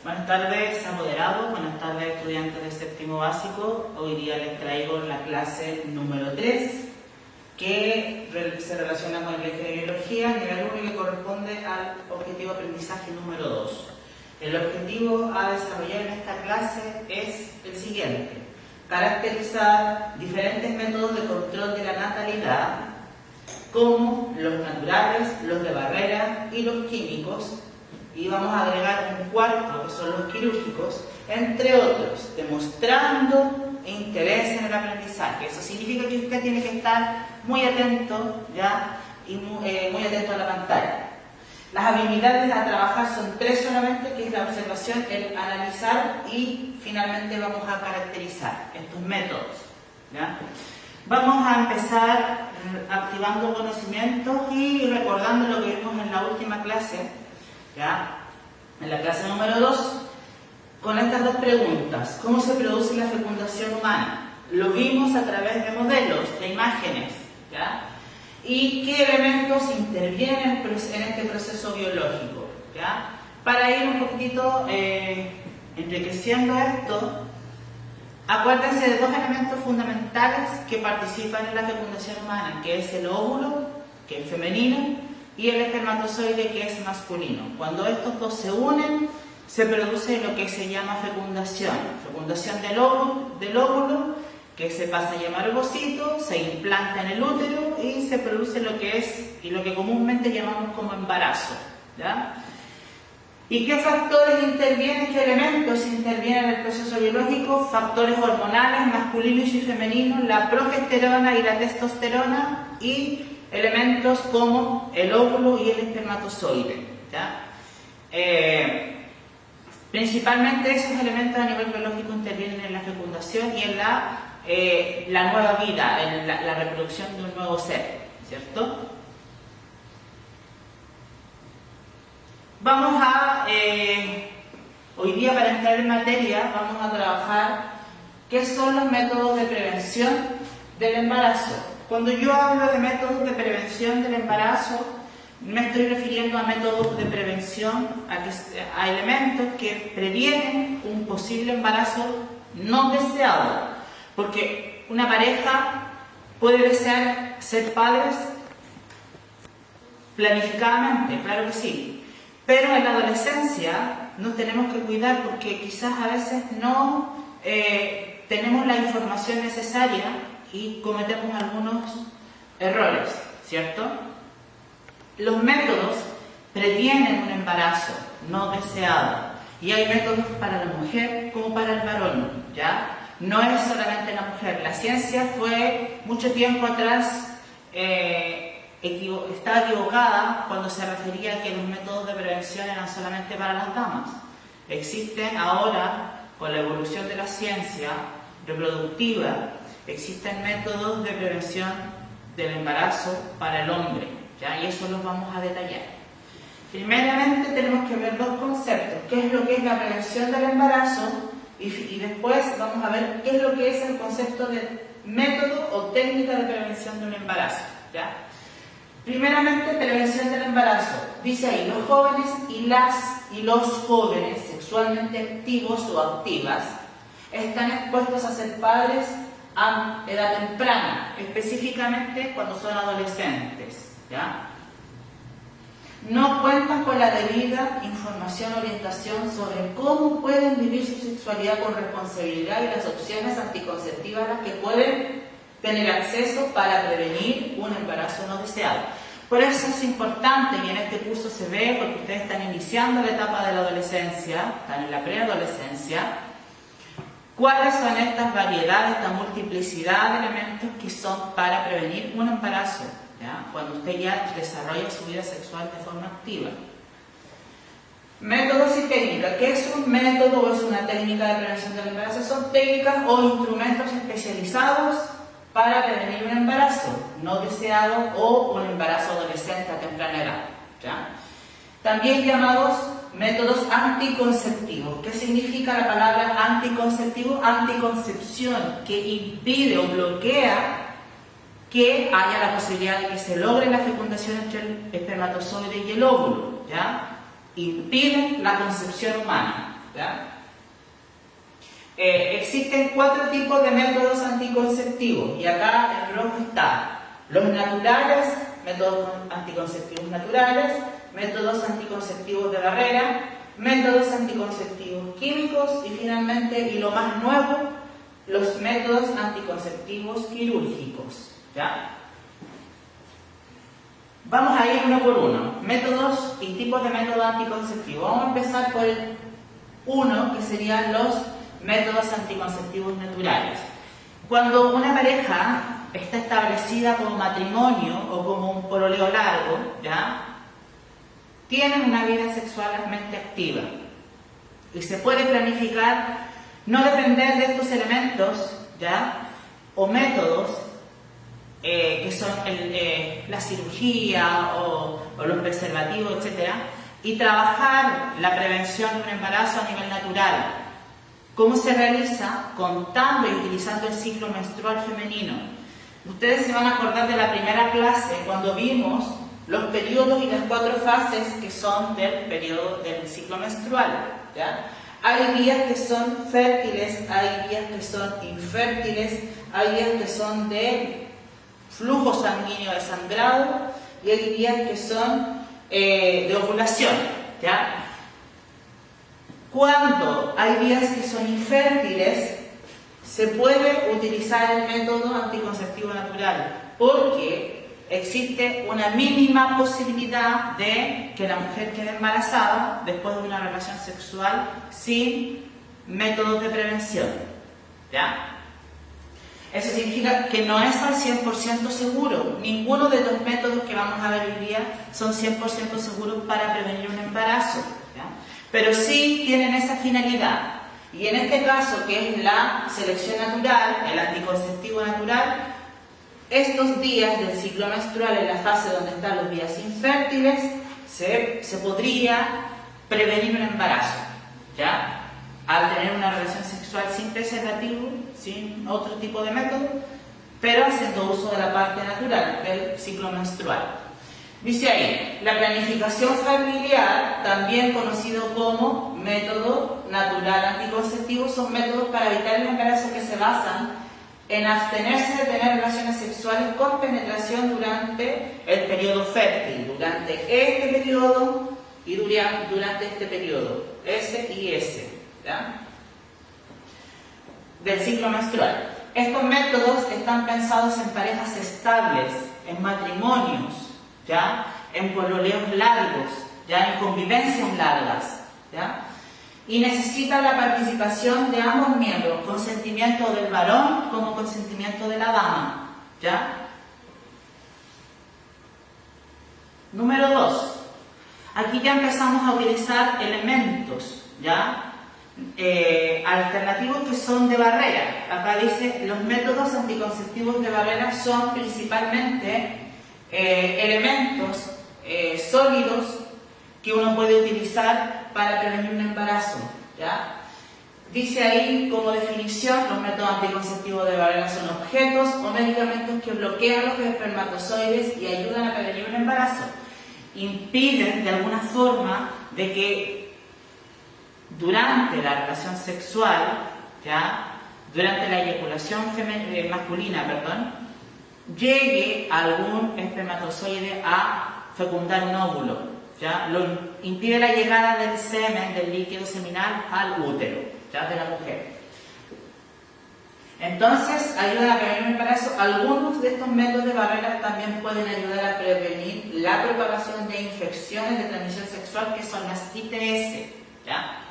Buenas tardes, apoderados, buenas tardes, estudiantes de séptimo básico. Hoy día les traigo la clase número 3, que se relaciona con el eje de biología, nivel 1, y que corresponde al objetivo de aprendizaje número 2. El objetivo a desarrollar en esta clase es el siguiente: caracterizar diferentes métodos de control de la natalidad, como los naturales, los de barrera y los químicos, y vamos a agregar un cuarto, que son los quirúrgicos, entre otros, demostrando interés en el aprendizaje. Eso significa que usted tiene que estar muy atento, ¿ya? Y muy atento a la pantalla. Las habilidades a trabajar son 3 solamente, que es la observación, el analizar y finalmente vamos a caracterizar estos métodos, ¿ya? Vamos a empezar activando conocimientos y recordando lo que vimos en la última clase, ¿ya? En la clase número 2, con estas dos preguntas: ¿cómo se produce la fecundación humana? Lo vimos a través de modelos, de imágenes, ¿ya? ¿Y qué elementos intervienen en este proceso biológico? ¿Ya? Para ir un poquito enriqueciendo esto, acuérdense de dos elementos fundamentales que participan en la fecundación humana, que es el óvulo, que es femenino, y el espermatozoide, que es masculino. Cuando estos dos se unen, se produce lo que se llama fecundación. Fecundación del óvulo, que se pasa a llamar ovocito, se implanta en el útero y se produce lo que es, y lo que comúnmente llamamos como embarazo, ¿ya? ¿Y qué factores intervienen, qué elementos intervienen en el proceso biológico? Factores hormonales, masculinos y femeninos, la progesterona y la testosterona, y elementos como el óvulo y el espermatozoide, ¿ya? Principalmente esos elementos a nivel biológico intervienen en la fecundación y en la nueva vida, en la reproducción de un nuevo ser, ¿cierto? Vamos a, hoy día, para entrar en materia, vamos a trabajar qué son los métodos de prevención del embarazo. Cuando yo hablo de métodos de prevención del embarazo, me estoy refiriendo a métodos de prevención, a elementos que previenen un posible embarazo no deseado. Porque una pareja puede desear ser padres planificadamente, claro que sí. Pero en la adolescencia nos tenemos que cuidar porque quizás a veces no tenemos la información necesaria y cometemos algunos errores, ¿cierto? Los métodos previenen un embarazo no deseado, y hay métodos para la mujer como para el varón, ¿ya? No es solamente la mujer. La ciencia fue mucho tiempo atrás estaba equivocada cuando se refería a que los métodos de prevención eran solamente para las damas. Existen ahora, con la evolución de la ciencia reproductiva, existen métodos de prevención del embarazo para el hombre, ¿ya? Y eso los vamos a detallar. Primeramente tenemos que ver dos conceptos: qué es lo que es la prevención del embarazo, y después vamos a ver qué es lo que es el concepto de método o técnica de prevención de un embarazo, ¿ya? Primeramente, prevención del embarazo. Dice ahí: los jóvenes y los jóvenes sexualmente activos o activas están expuestos a ser padres a edad temprana, específicamente cuando son adolescentes, ¿ya? No cuentan con la debida información o orientación sobre cómo pueden vivir su sexualidad con responsabilidad y las opciones anticonceptivas a las que pueden tener acceso para prevenir un embarazo no deseado. Por eso es importante, y en este curso se ve, porque ustedes están iniciando la etapa de la adolescencia, están en la preadolescencia, cuáles son estas variedades, esta multiplicidad de elementos que son para prevenir un embarazo, ¿ya? Cuando usted ya desarrolla su vida sexual de forma activa. Métodos y técnicas. ¿Qué es un método o es una técnica de prevención del embarazo? Son técnicas o instrumentos especializados para prevenir un embarazo no deseado o un embarazo adolescente a temprana edad, ¿ya? También llamados métodos anticonceptivos. ¿Qué significa la palabra anticonceptivo? Anticoncepción, que impide o bloquea que haya la posibilidad de que se logre la fecundación entre el espermatozoide y el óvulo, ¿ya? Impiden la concepción humana. ¿ya? Existen 4 tipos de métodos anticonceptivos y acá en rojo está los naturales, métodos anticonceptivos naturales, métodos anticonceptivos de barrera, métodos anticonceptivos químicos y finalmente, y lo más nuevo, los métodos anticonceptivos quirúrgicos, ¿ya? Vamos a ir uno por uno. Métodos y tipos de métodos anticonceptivos. Vamos a empezar por el 1, que serían los métodos anticonceptivos naturales. Cuando una pareja está establecida como matrimonio o como un pololeo largo, ¿ya? Tienen una vida sexualmente activa y se puede planificar no depender de estos elementos, ¿ya? O métodos que son la cirugía o los preservativos, etc. Y trabajar la prevención de un embarazo a nivel natural. ¿Cómo se realiza? Contando y utilizando el ciclo menstrual femenino. Ustedes se van a acordar de la primera clase cuando vimos los periodos y las 4 fases que son del periodo del ciclo menstrual, ¿ya? Hay días que son fértiles, hay días que son infértiles, hay días que son de flujo sanguíneo de sangrado y hay días que son de ovulación, ¿ya? Cuando hay días que son infértiles, se puede utilizar el método anticonceptivo natural porque existe una mínima posibilidad de que la mujer quede embarazada después de una relación sexual sin métodos de prevención, ¿ya? Eso significa que no es al 100% seguro. Ninguno de los métodos que vamos a ver hoy día son 100% seguros para prevenir un embarazo, ¿ya? Pero sí tienen esa finalidad. Y en este caso, que es la selección natural, el anticonceptivo natural, estos días del ciclo menstrual, en la fase donde están los días infértiles, se podría prevenir un embarazo, ¿ya? Al tener una relación sexual sin preservativo, sin otro tipo de método, pero haciendo uso de la parte natural del ciclo menstrual. Dice ahí, la planificación familiar, también conocido como método natural anticonceptivo, son métodos para evitar el embarazo que se basan en abstenerse de tener relaciones sexuales con penetración durante el periodo fértil, durante este periodo y durante este periodo, S y S, ¿ya? Del ciclo menstrual. Estos métodos están pensados en parejas estables, en matrimonios, ¿ya? En pololeos largos, ¿ya? En convivencias largas, ¿ya? Y necesita la participación de ambos miembros, consentimiento del varón como consentimiento de la dama, ¿ya? Número 2. Aquí ya empezamos a utilizar elementos, ¿ya? Alternativos que son de barrera. Acá dice, los métodos anticonceptivos de barrera son principalmente elementos sólidos que uno puede utilizar para prevenir un embarazo, ¿ya? Dice ahí como definición, los métodos anticonceptivos de barrera son objetos o medicamentos que bloquean los espermatozoides y ayudan a prevenir un embarazo. Impiden de alguna forma de que durante la relación sexual, ¿ya? Durante la eyaculación masculina, llegue algún espermatozoide a fecundar un óvulo, ¿ya? Impide la llegada del semen, del líquido seminal al útero, ¿ya? De la mujer. Entonces, ayudan a prevenir un embarazo. Algunos de estos métodos de barrera también pueden ayudar a prevenir la propagación de infecciones de transmisión sexual, que son las ITS, ¿ya?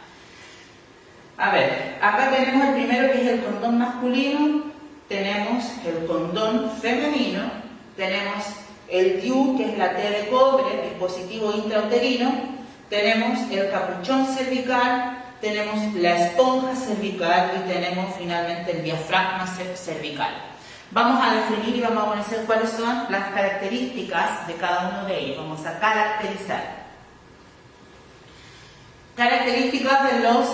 A ver, acá tenemos el primero, que es el condón masculino, tenemos el condón femenino, tenemos el DIU, que es la T de cobre, dispositivo intrauterino, tenemos el capuchón cervical, tenemos la esponja cervical y tenemos finalmente el diafragma cervical. Vamos a definir y vamos a conocer cuáles son las características de cada uno de ellos. Vamos a caracterizar. Características de los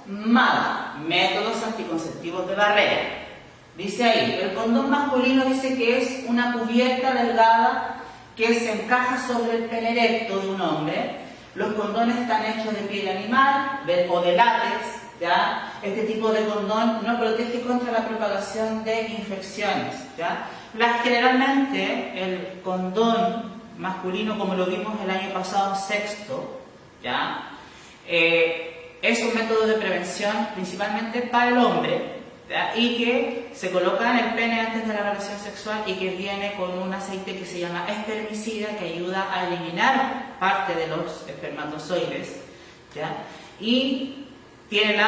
MAD, métodos anticonceptivos de barrera. Dice ahí, el condón masculino dice que es una cubierta delgada que se encaja sobre el pene erecto de un hombre Los condones están hechos de piel animal o de látex, ¿ya? Este tipo de condón no protege contra la propagación de infecciones, ¿ya? Generalmente el condón masculino, como lo vimos el año pasado, sexto, ¿ya? Es un método de prevención principalmente para el hombre, ¿ya? Y que se coloca en el pene antes de la relación sexual y que viene con un aceite que se llama espermicida, que ayuda a eliminar parte de los espermatozoides, ¿ya? Y tiene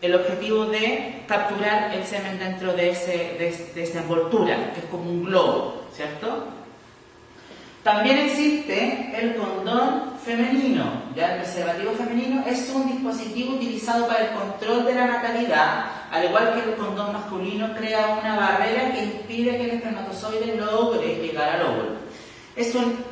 el objetivo de capturar el semen dentro de esa envoltura, que es como un globo, ¿cierto? También existe el condón femenino, ¿ya? El preservativo femenino es un dispositivo utilizado para el control de la natalidad, al igual que el condón masculino crea una barrera que impide que el espermatozoide logre llegar al óvulo. Es un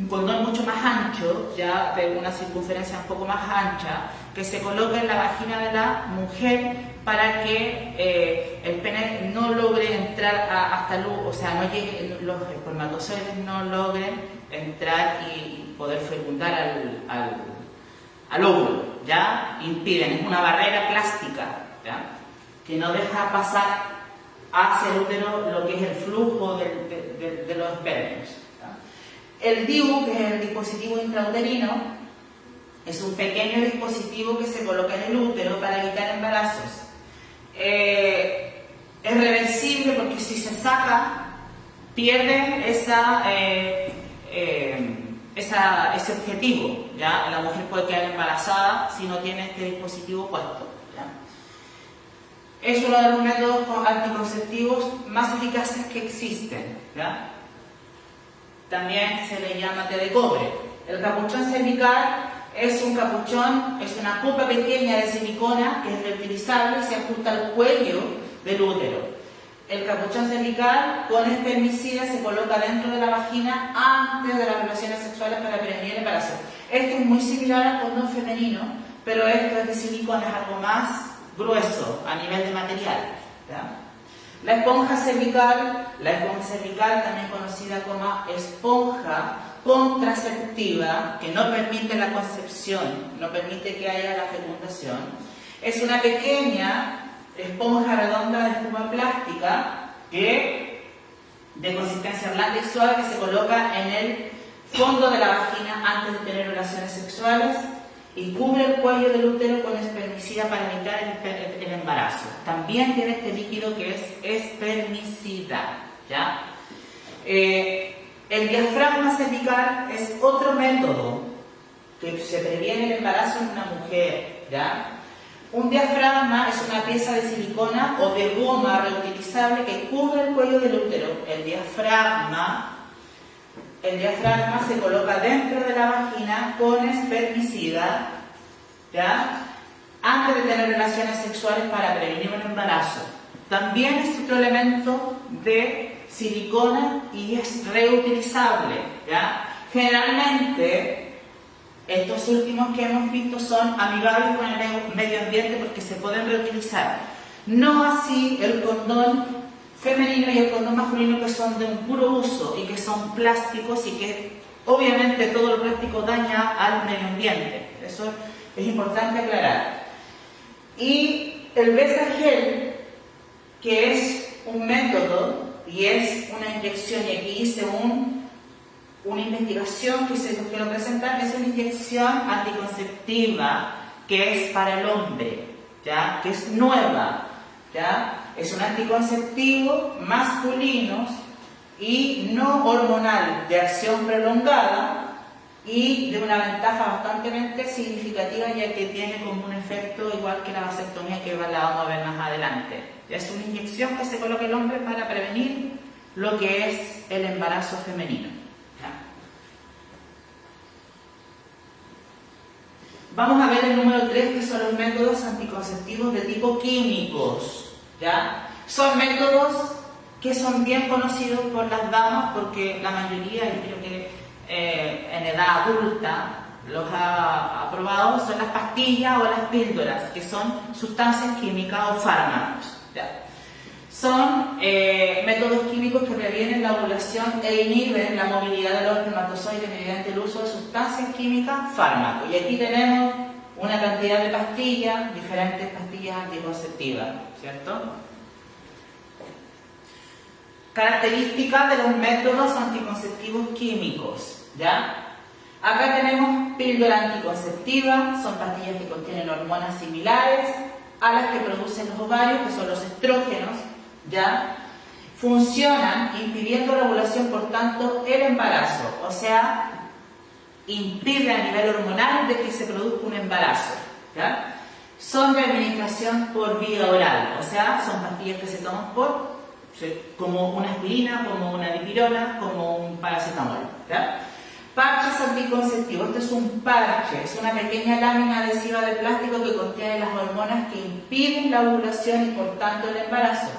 condón mucho más ancho, ya de una circunferencia un poco más ancha, que se coloca en la vagina de la mujer para que el pene no logre entrar hasta el óvulo, o sea, no llegue, los espermatozoides no logren entrar y poder fecundar al óvulo, ¿ya? Impiden, es una barrera plástica, ¿ya? Que no deja pasar hacia el útero lo que es el flujo de los espermios. El DIU, que es el dispositivo intrauterino, es un pequeño dispositivo que se coloca en el útero para evitar embarazos. Es reversible porque si se saca, pierde ese objetivo, ¿ya? La mujer puede quedar embarazada si no tiene este dispositivo puesto, ¿ya? Es uno de los métodos anticonceptivos más eficaces que existen, ¿ya? También se le llama té de cobre. El capuchón cervical es un capuchón, es una copa pequeña de silicona que es reutilizable y se ajusta al cuello del útero. El capuchón cervical con espermicida se coloca dentro de la vagina antes de las relaciones sexuales para prevenir el embarazo. Este es muy similar al condón femenino, pero esto es de silicona, es algo más grueso a nivel de material, ¿ya? La esponja cervical también conocida como esponja contraceptiva, que no permite la concepción, no permite que haya la fecundación, es una pequeña esponja redonda de espuma plástica de consistencia blanda y suave que se coloca en el fondo de la vagina antes de tener relaciones sexuales y cubre el cuello del útero con espermicida para evitar el embarazo. También tiene este líquido que es espermicida, ¿ya? El diafragma cervical es otro método que se previene el embarazo en una mujer, ¿ya? Un diafragma es una pieza de silicona o de goma reutilizable que cubre el cuello del útero. El diafragma se coloca dentro de la vagina con espermicida, ¿ya? Antes de tener relaciones sexuales para prevenir un embarazo. También es otro elemento de silicona y es reutilizable, ¿ya? Generalmente, estos últimos que hemos visto son amigables con el medio ambiente porque se pueden reutilizar. No así el condón femenino y el condón masculino, que son de un puro uso y que son plásticos y que obviamente todo el plástico daña al medio ambiente. Eso es importante aclarar. Y el Besagel, que es un método y es una inyección, y aquí hice una investigación que lo presentan, es una inyección anticonceptiva que es para el hombre, ¿ya? Que es nueva, ¿ya? Es un anticonceptivo masculino y no hormonal, de acción prolongada y de una ventaja bastante significativa, ya que tiene como un efecto igual que la vasectomía, que la vamos a ver más adelante. Es una inyección que se coloca el hombre para prevenir lo que es el embarazo femenino, ¿ya? Vamos a ver el número 3, que son los métodos anticonceptivos de tipo químicos, ¿ya? Son métodos que son bien conocidos por las damas porque la mayoría, y creo que en edad adulta, los ha probado, son las pastillas o las píldoras, que son sustancias químicas o fármacos, ¿ya? son métodos químicos que previenen la ovulación e inhiben la movilidad de los espermatozoides mediante el uso de sustancias químicas, fármacos. Y aquí tenemos una cantidad de pastillas, diferentes pastillas anticonceptivas, ¿cierto? Características de los métodos anticonceptivos químicos, ¿ya? Acá tenemos píldora anticonceptiva, son pastillas que contienen hormonas similares a las que producen los ovarios, que son los estrógenos, ¿ya? Funcionan impidiendo la ovulación, por tanto, el embarazo, o sea, impide a nivel hormonal de que se produzca un embarazo, ¿ya? Son de administración por vía oral, o sea, son pastillas que se toman como una aspirina, como una dipirona, como un paracetamol, ¿ya? Parches anticonceptivos. Este es un parche, es una pequeña lámina adhesiva de plástico que contiene las hormonas que impiden la ovulación y por tanto el embarazo.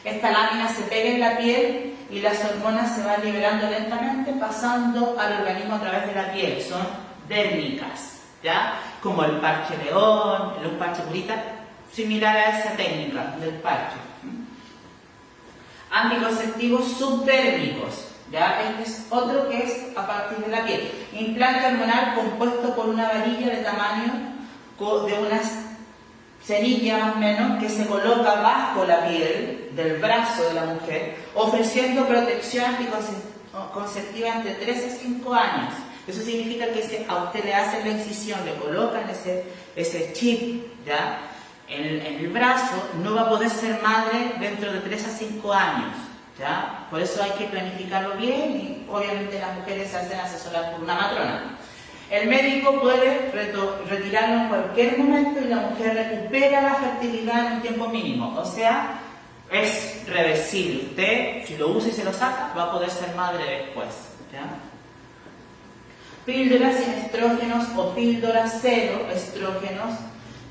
Esta lámina se pega en la piel y las hormonas se van liberando lentamente pasando al organismo a través de la piel. Son dérmicas, ¿ya? Como el parche león, los parches purita, similar a esa técnica del parche. Anticonceptivos subdérmicos. ¿Ya? Este es otro que es a partir de la piel. Implante hormonal compuesto por una varilla de tamaño de una cerilla más o menos que se coloca bajo la piel del brazo de la mujer, ofreciendo protección anticonceptiva entre 3 a 5 años. Eso significa que a usted le hacen la incisión, le colocan ese chip, ¿ya? En el brazo, no va a poder ser madre dentro de 3 a 5 años. ¿Ya? Por eso hay que planificarlo bien y obviamente las mujeres se hacen asesorar por una matrona. El médico puede retirarlo en cualquier momento y la mujer recupera la fertilidad en un tiempo mínimo. O sea, es reversible. Usted, si lo usa y se lo saca, va a poder ser madre después. ¿Ya? Píldoras sin estrógenos o píldoras cero estrógenos.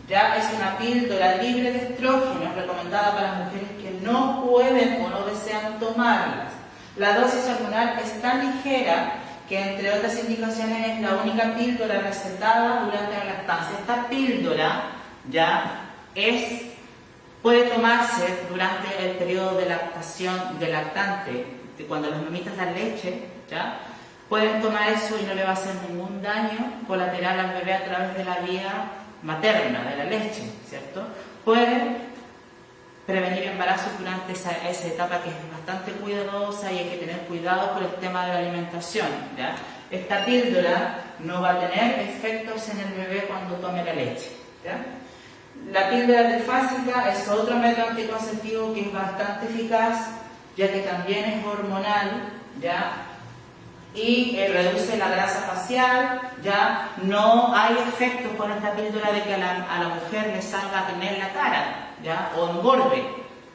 Ya es una píldora libre de estrógenos recomendada para las mujeres que no pueden o no desean tomarlas. La dosis hormonal es tan ligera que, entre otras indicaciones, es la única píldora recetada durante la lactancia. Esta píldora ya puede tomarse durante el periodo de lactación del lactante, cuando las mamitas dan leche, ¿ya? Pueden tomar eso y no le va a hacer ningún daño colateral al bebé a través de la vía materna, de la leche, ¿cierto? Pueden prevenir embarazos durante esa etapa que es bastante cuidadosa y hay que tener cuidado por el tema de la alimentación, ¿ya? Esta píldora no va a tener efectos en el bebé cuando tome la leche, ¿ya? La píldora trifásica es otro método anticonceptivo que es bastante eficaz, ya que también es hormonal, ¿ya? Y reduce la grasa facial, ya no hay efectos con esta píldora de que a la mujer le salga a tener la cara, ¿ya? O engorde,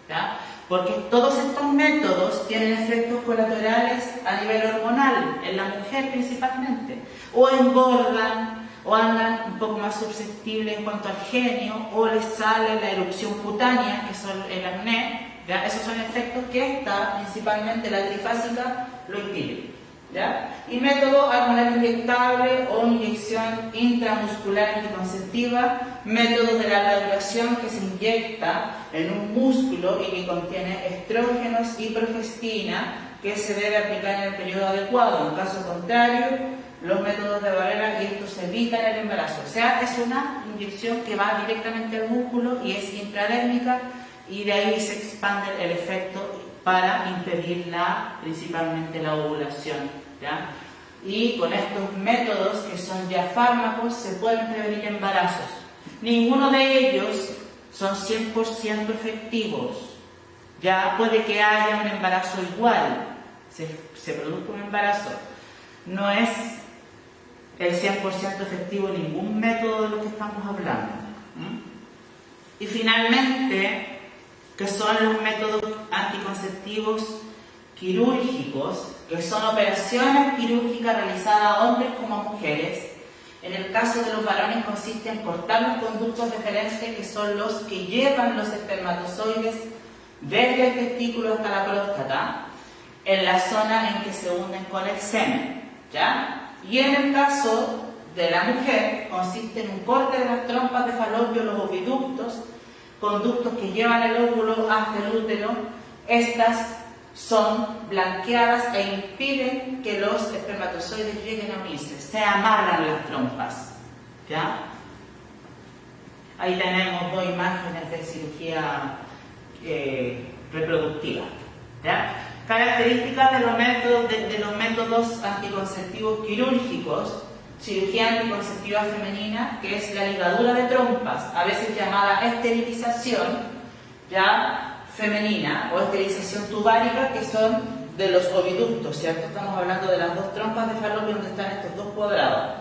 ¿ya? Porque todos estos métodos tienen efectos colaterales a nivel hormonal, en la mujer principalmente, o engordan, o andan un poco más susceptibles en cuanto al genio, o les sale la erupción cutánea, que son el acné, ¿ya? Esos son efectos que principalmente la trifásica lo impide. ¿Ya? Y método hormonal inyectable o inyección intramuscular anticonceptiva, método de larga duración que se inyecta en un músculo y que contiene estrógenos y progestina, que se debe aplicar en el periodo adecuado. En caso contrario, los métodos de barrera y estos evitan el embarazo. O sea, es una inyección que va directamente al músculo y es intradérmica y de ahí se expande el efecto para impedir principalmente la ovulación, ¿ya? Y con estos métodos, que son ya fármacos, se pueden prevenir embarazos. Ninguno de ellos son 100% efectivos. Ya puede que haya un embarazo igual, se produzca un embarazo. No es el 100% efectivo ningún método de lo que estamos hablando. Y finalmente, que son los métodos anticonceptivos quirúrgicos, que son operaciones quirúrgicas realizadas a hombres como a mujeres. En el caso de los varones consiste en cortar los conductos deferentes, que son los que llevan los espermatozoides desde el testículo hasta la próstata, en la zona en que se unen con el semen, ¿ya? Y en el caso de la mujer consiste en un corte de las trompas de falopio, los oviductos, conductos que llevan el óvulo hasta el útero, estas son blanqueadas e impiden que los espermatozoides lleguen a unirse, se amarran las trompas, ¿ya? Ahí tenemos dos imágenes de cirugía reproductiva, ¿ya? Características de los métodos anticonceptivos quirúrgicos. Cirugía anticonceptiva femenina, que es la ligadura de trompas, a veces llamada esterilización, ¿ya? Femenina, o esterilización tubárica, que son de los oviductos, ¿cierto? Estamos hablando de las dos trompas de falopio donde están estos dos cuadrados.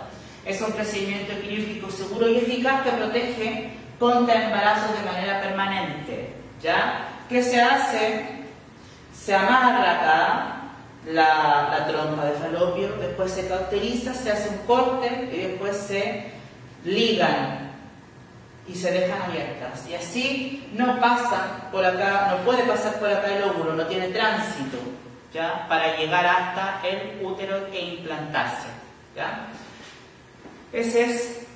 Es un procedimiento quirúrgico seguro y eficaz que protege contra embarazos de manera permanente, ¿ya? ¿Qué se hace? Se amarra acá la trompa de falopio, después se cauteriza, se hace un corte y después se ligan y se dejan abiertas. Y así no pasan por acá, no puede pasar por acá el óvulo, no tiene tránsito, ¿ya? Para llegar hasta el útero e implantarse, ¿ya? Esa es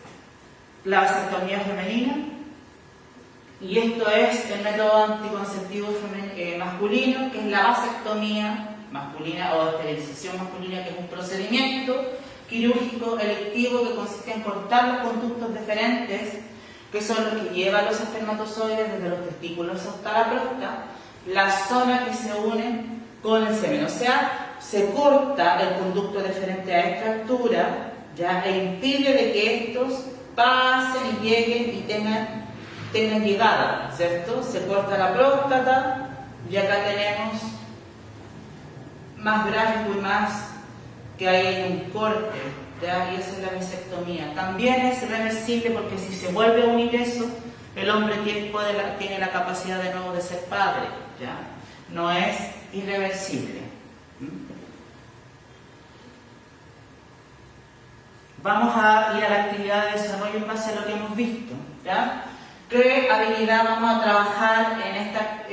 la vasectomía femenina. Y esto es el método anticonceptivo masculino, que es la vasectomía masculina o esterilización masculina, que es un procedimiento quirúrgico electivo que consiste en cortar los conductos deferentes, que son los que llevan los espermatozoides desde los testículos hasta la próstata, la zona que se une con el semen. O sea, se corta el conducto deferente a esta altura, ¿ya? E impide de que estos pasen y lleguen y tengan llegada, ¿cierto? Se corta la próstata y acá tenemos más gráfico y más que hay un corte, ¿ya? Y esa es la vasectomía. También es reversible porque si se vuelve a unir eso, el hombre tiene la capacidad de nuevo de ser padre, ¿ya? No es irreversible. Vamos a ir a la actividad de desarrollo en base a lo que hemos visto, ¿ya? ¿Qué habilidad vamos a trabajar en esta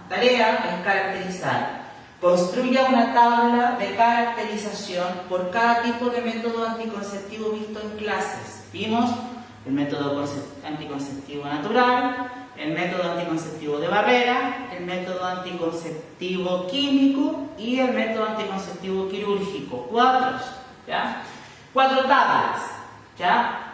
tarea? Es caracterizar. Construya una tabla de caracterización por cada tipo de método anticonceptivo visto en clases. Vimos el método anticonceptivo natural, el método anticonceptivo de barrera, el método anticonceptivo químico y el método anticonceptivo quirúrgico. ¿Ya? 4 tablas, ¿ya?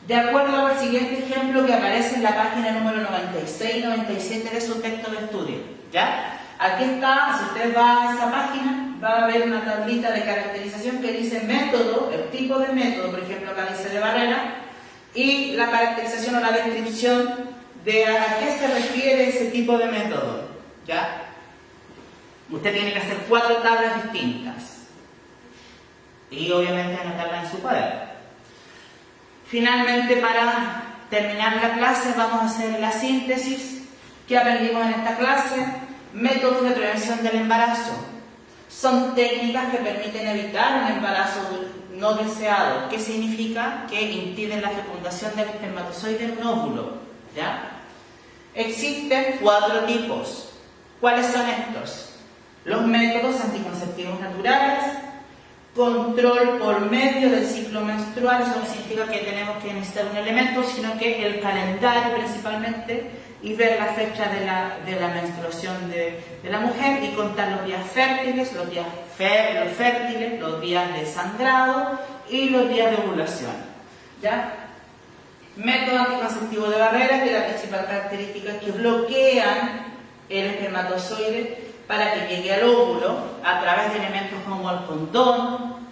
De acuerdo al siguiente ejemplo que aparece en la página número 96 y 97 de su texto de estudio, ¿ya? Aquí está, si usted va a esa página, va a ver una tablita de caracterización que dice método, el tipo de método, por ejemplo acá dice de barrera, y la caracterización o la descripción de a qué se refiere ese tipo de método, ¿ya? Usted tiene que hacer 4 tablas distintas y obviamente anotarla en su cuaderno. Finalmente, para terminar la clase, vamos a hacer la síntesis que aprendimos en esta clase. Métodos de prevención del embarazo. Son técnicas que permiten evitar un embarazo no deseado. ¿Qué significa? Que impiden la fecundación del espermatozoide en un óvulo, ¿ya? Existen 4 tipos. ¿Cuáles son estos? Los métodos anticonceptivos naturales, control por medio del ciclo menstrual. Eso no significa que tenemos que necesitar un elemento, sino que el calendario principalmente, y ver la fecha de la menstruación de la mujer y contar los días fértiles, los días de sangrado y los días de ovulación, ¿ya? Método anticonceptivo de barrera, que la principal característica es que bloquean el espermatozoide para que llegue al óvulo a través de elementos como el condón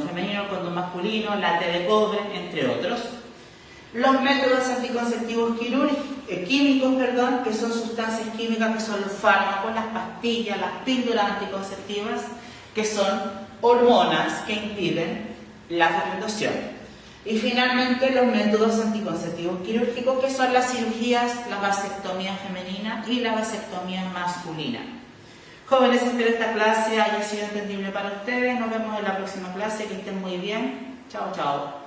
femenino, el condón masculino, la T de cobre, entre otros. Los métodos anticonceptivos químicos, que son sustancias químicas, que son los fármacos, las pastillas, las píldoras anticonceptivas, que son hormonas que impiden la fecundación. Y finalmente los métodos anticonceptivos quirúrgicos, que son las cirugías, la vasectomía femenina y la vasectomía masculina. Jóvenes, espero esta clase haya sido entendible para ustedes. Nos vemos en la próxima clase. Que estén muy bien. Chao, chao.